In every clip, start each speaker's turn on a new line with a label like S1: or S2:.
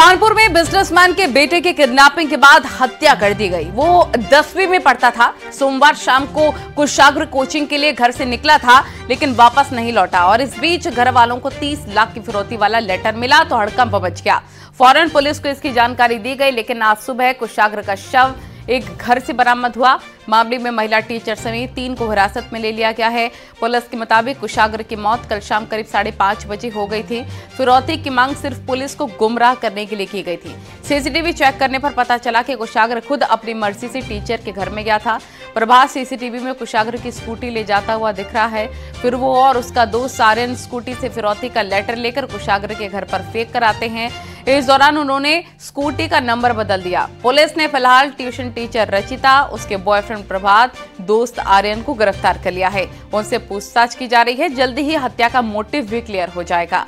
S1: कानपुर में बिजनेसमैन के बेटे की किडनैपिंग के बाद हत्या कर दी गई। वो 10वीं में पढ़ता था। सोमवार शाम को कुशाग्र कोचिंग के लिए घर से निकला था, लेकिन वापस नहीं लौटा और इस बीच घर वालों को 30 लाख की फिरौती वाला लेटर मिला तो हड़कंप मच गया। फौरन पुलिस को इसकी जानकारी दी गई, लेकिन आज सुबह कुशाग्र का शव एक घर से बरामद हुआ। मामले में महिला टीचर समेत 3 को हिरासत में ले लिया गया है। पुलिस के मुताबिक कुशाग्र की मौत कल शाम करीब 5:30 बजे हो गई थी। फिरौती की मांग सिर्फ पुलिस को गुमराह करने के लिए की गई थी। सीसीटीवी चेक करने पर पता चला कि कुशाग्र खुद अपनी मर्जी से टीचर के घर में गया था। प्रभात सीसीटीवी में कुशाग्र की स्कूटी ले जाता हुआ दिख रहा है। फिर वो और उसका दोस्त आर्यन स्कूटी से फिरौती का लेटर लेकर कुशाग्र के घर पर फेंक कर आते हैं। इस दौरान उन्होंने स्कूटी का नंबर बदल दिया। पुलिस ने फिलहाल ट्यूशन टीचर रचिता, उसके बॉयफ्रेंड प्रभात, दोस्त आर्यन को गिरफ्तार कर लिया है। उनसे पूछताछ की जा रही है। जल्दी ही हत्या का मोटिव भी क्लियर हो जाएगा।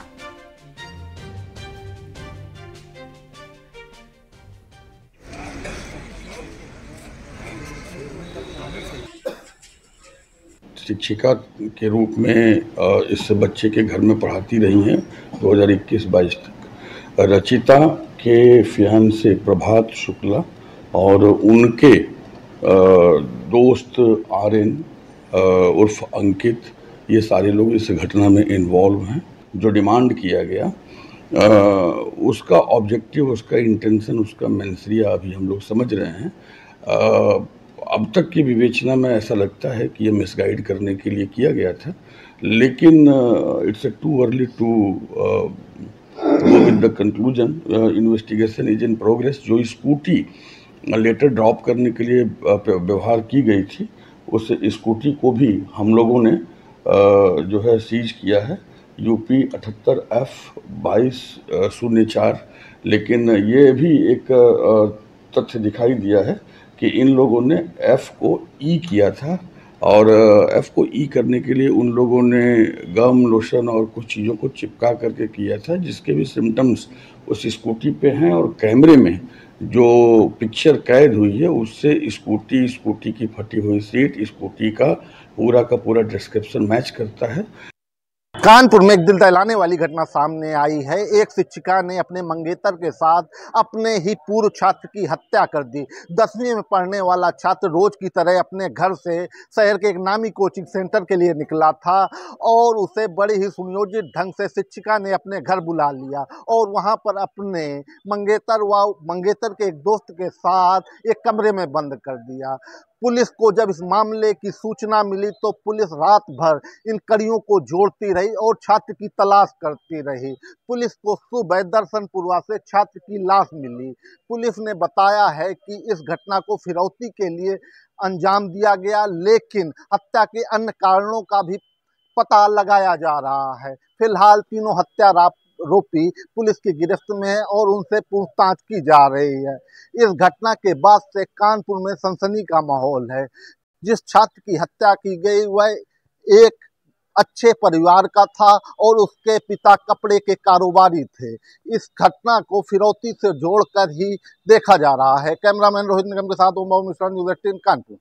S2: शिक्षिका के रूप में इस बच्चे के घर में पढ़ाती रही हैं 2021-22 तक। रचिता के फियांसे प्रभात शुक्ला और उनके दोस्त आर्यन उर्फ अंकित, ये सारे लोग इस घटना में इन्वॉल्व हैं। जो डिमांड किया गया उसका ऑब्जेक्टिव, उसका इंटेंशन, उसका मेंसरिया अभी हम लोग समझ रहे हैं। अब तक की विवेचना में ऐसा लगता है कि ये मिसगाइड करने के लिए किया गया था, लेकिन it's too early to go with the conclusion. Investigation is in progress. जो स्कूटी लेटर ड्रॉप करने के लिए व्यवहार की गई थी, उस स्कूटी को भी हम लोगों ने जो है सीज किया है, यूपी 78F2204। लेकिन ये भी एक तथ्य दिखाई दिया है कि इन लोगों ने F को E किया था और F को E करने के लिए उन लोगों ने गम, लोशन और कुछ चीज़ों को चिपका करके किया था, जिसके भी सिम्टम्स उस स्कूटी पे हैं। और कैमरे में जो पिक्चर कैद हुई है उससे स्कूटी की फटी हुई सीट, स्कूटी का पूरा डिस्क्रिप्शन मैच करता है।
S3: कानपुर में एक दिल दहलाने वाली घटना सामने आई है। एक शिक्षिका ने अपने मंगेतर के साथ अपने ही पूर्व छात्र की हत्या कर दी। 10वीं में पढ़ने वाला छात्र रोज की तरह अपने घर से शहर के एक नामी कोचिंग सेंटर के लिए निकला था और उसे बड़ी ही सुनियोजित ढंग से शिक्षिका ने अपने घर बुला लिया और वहां पर अपने मंगेतर के एक दोस्त के साथ एक कमरे में बंद कर दिया। पुलिस को जब इस मामले की सूचना मिली तो पुलिस रात भर इन कड़ियों को जोड़ती रही और छात्र की तलाश करती रही। पुलिस को सुबह दर्शनपुरवा से छात्र की लाश मिली। पुलिस ने बताया है कि इस घटना को फिरौती के लिए अंजाम दिया गया, लेकिन हत्या के अन्य कारणों का भी पता लगाया जा रहा है। फिलहाल तीनों हत्या आरोपी पुलिस की गिरफ्त में है और उनसे पूछताछ की जा रही है। इस घटना के बाद से कानपुर में सनसनी का माहौल है। जिस छात्र की हत्या की गई वह एक अच्छे परिवार का था और उसके पिता कपड़े के कारोबारी थे। इस घटना को फिरौती से जोड़कर ही देखा जा रहा है। कैमरामैन रोहित निगम के साथ ओम मिश्रा, न्यूज़ 18 कानपुर।